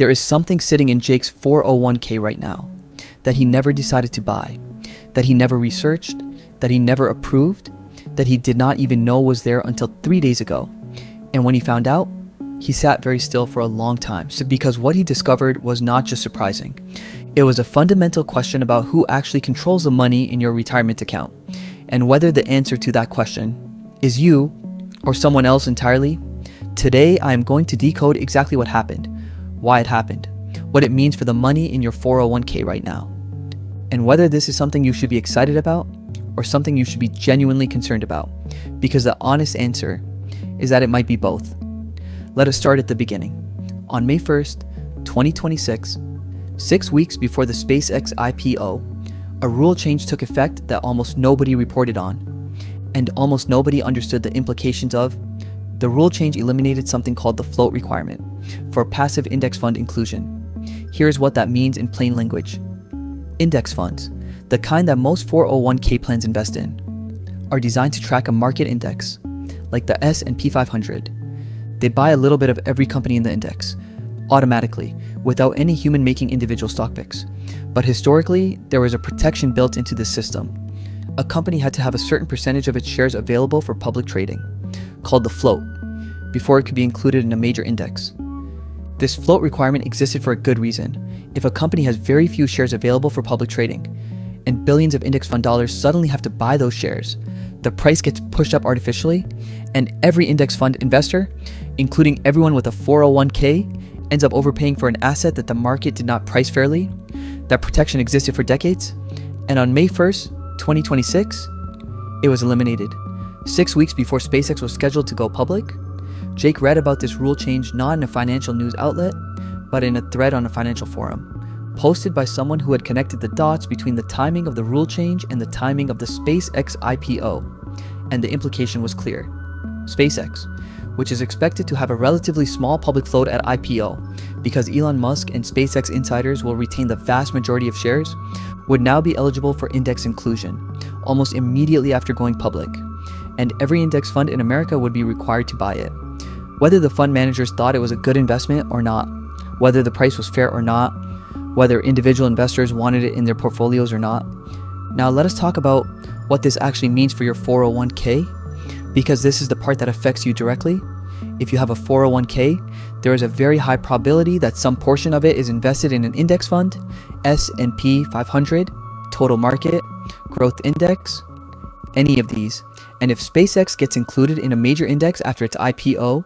There is something sitting in Jake's 401k right now that he never decided to buy, that he never researched, that he never approved, that he did not even know was there until 3 days ago. And when he found out, he sat very still for a long time, because what he discovered was not just surprising. It was a fundamental question about who actually controls the money in your retirement account, and whether the answer to that question is you or someone else entirely. Today, I am going to decode exactly what happened, why it happened, what it means for the money in your 401k right now, and whether this is something you should be excited about or something you should be genuinely concerned about, because the honest answer is that it might be both. Let us start at the beginning. On May 1st, 2026, 6 weeks before the SpaceX IPO, a rule change took effect that almost nobody reported on, and almost nobody understood the implications of. The rule change eliminated something called the float requirement for passive index fund inclusion. Here's what that means in plain language. Index funds, the kind that most 401k plans invest in, are designed to track a market index, like the S&P 500. They buy a little bit of every company in the index, automatically, without any human making individual stock picks. But historically, there was a protection built into this system. A company had to have a certain percentage of its shares available for public trading, called the float, before it could be included in a major index. This float requirement existed for a good reason. If a company has very few shares available for public trading, and billions of index fund dollars suddenly have to buy those shares, the price gets pushed up artificially, and every index fund investor, including everyone with a 401k, ends up overpaying for an asset that the market did not price fairly. That protection existed for decades, and on May 1st, 2026, it was eliminated. 6 weeks before SpaceX was scheduled to go public, Jake read about this rule change not in a financial news outlet, but in a thread on a financial forum, posted by someone who had connected the dots between the timing of the rule change and the timing of the SpaceX IPO, and the implication was clear. SpaceX, which is expected to have a relatively small public float at IPO, because Elon Musk and SpaceX insiders will retain the vast majority of shares, would now be eligible for index inclusion, almost immediately after going public, and every index fund in America would be required to buy it. Whether the fund managers thought it was a good investment or not, whether the price was fair or not, whether individual investors wanted it in their portfolios or not. Now let us talk about what this actually means for your 401k, because this is the part that affects you directly. If you have a 401k, there is a very high probability that some portion of it is invested in an index fund, S&P 500, total market, growth index, any of these. And if SpaceX gets included in a major index after its IPO,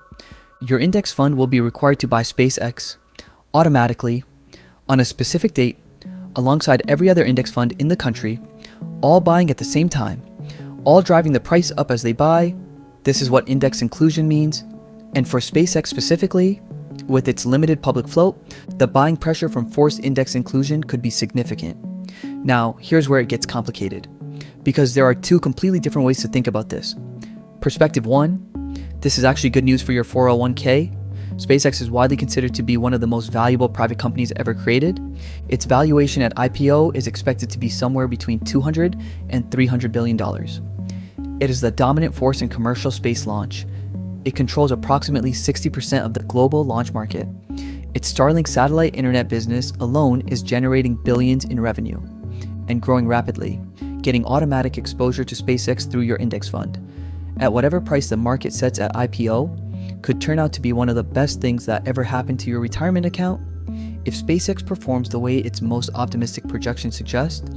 your index fund will be required to buy SpaceX automatically on a specific date alongside every other index fund in the country, all buying at the same time, all driving the price up as they buy. This is what index inclusion means. And for SpaceX specifically, with its limited public float, the buying pressure from forced index inclusion could be significant. Now, here's where it gets complicated, because there are two completely different ways to think about this. Perspective one, this is actually good news for your 401k. SpaceX is widely considered to be one of the most valuable private companies ever created. Its valuation at IPO is expected to be somewhere between $200 and $300 billion. It is the dominant force in commercial space launch. It controls approximately 60% of the global launch market. Its Starlink satellite internet business alone is generating billions in revenue and growing rapidly, getting automatic exposure to SpaceX through your index fund. At whatever price the market sets at IPO, could turn out to be one of the best things that ever happened to your retirement account. If SpaceX performs the way its most optimistic projections suggest,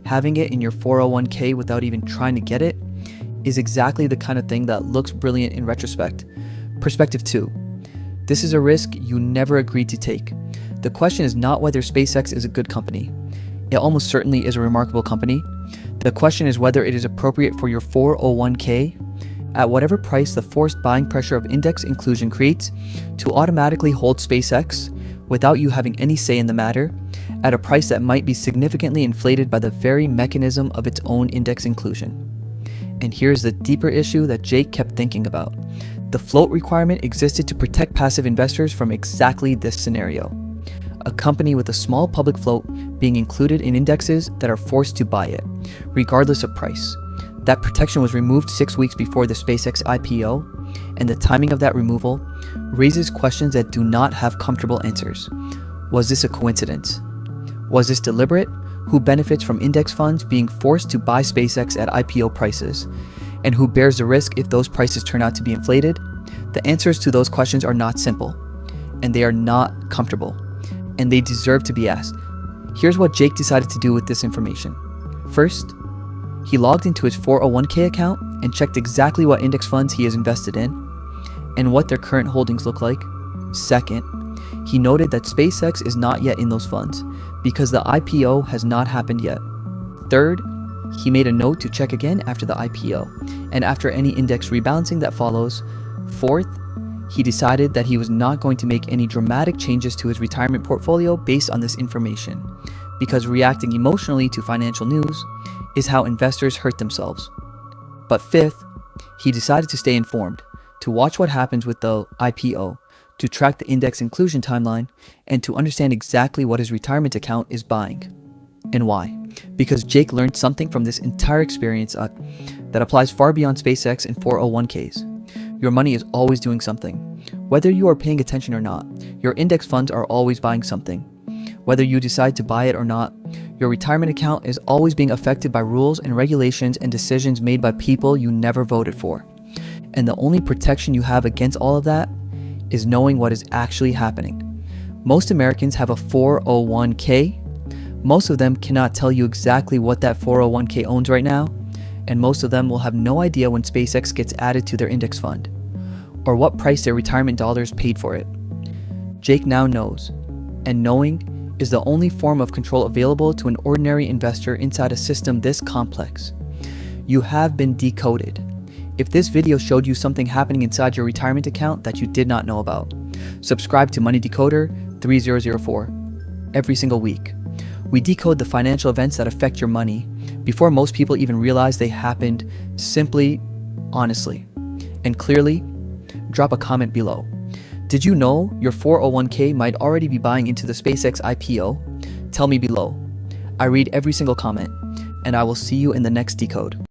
having it in your 401k without even trying to get it is exactly the kind of thing that looks brilliant in retrospect. Perspective 2. This is a risk you never agreed to take. The question is not whether SpaceX is a good company. It almost certainly is a remarkable company. The question is whether it is appropriate for your 401k, at whatever price the forced buying pressure of index inclusion creates, to automatically hold SpaceX without you having any say in the matter, at a price that might be significantly inflated by the very mechanism of its own index inclusion. And here's the deeper issue that Jake kept thinking about. The float requirement existed to protect passive investors from exactly this scenario. A company with a small public float being included in indexes that are forced to buy it, regardless of price. That protection was removed 6 weeks before the SpaceX IPO, and the timing of that removal raises questions that do not have comfortable answers. Was this a coincidence? Was this deliberate? Who benefits from index funds being forced to buy SpaceX at IPO prices? And who bears the risk if those prices turn out to be inflated? The answers to those questions are not simple, and they are not comfortable, and they deserve to be asked. Here's what Jake decided to do with this information. First, he logged into his 401k account and checked exactly what index funds he is invested in and what their current holdings look like. Second, he noted that SpaceX is not yet in those funds because the IPO has not happened yet. Third, he made a note to check again after the IPO and after any index rebalancing that follows. Fourth, he decided that he was not going to make any dramatic changes to his retirement portfolio based on this information, because reacting emotionally to financial news is how investors hurt themselves. But fifth, he decided to stay informed, to watch what happens with the IPO, to track the index inclusion timeline, and to understand exactly what his retirement account is buying. And why? Because Jake learned something from this entire experience that applies far beyond SpaceX and 401ks. Your money is always doing something. Whether you are paying attention or not, your index funds are always buying something. Whether you decide to buy it or not, your retirement account is always being affected by rules and regulations and decisions made by people you never voted for. And the only protection you have against all of that is knowing what is actually happening. Most Americans have a 401k. Most of them cannot tell you exactly what that 401k owns right now, and most of them will have no idea when SpaceX gets added to their index fund, or what price their retirement dollars paid for it. Jake now knows, and knowing is the only form of control available to an ordinary investor inside a system this complex. You have been decoded. If this video showed you something happening inside your retirement account that you did not know about, subscribe to Money Decoder 3004 every single week. We decode the financial events that affect your money before most people even realize they happened. Simply, honestly, and clearly. Drop a comment below. Did you know your 401k might already be buying into the SpaceX IPO? Tell me below. I read every single comment, and I will see you in the next decode.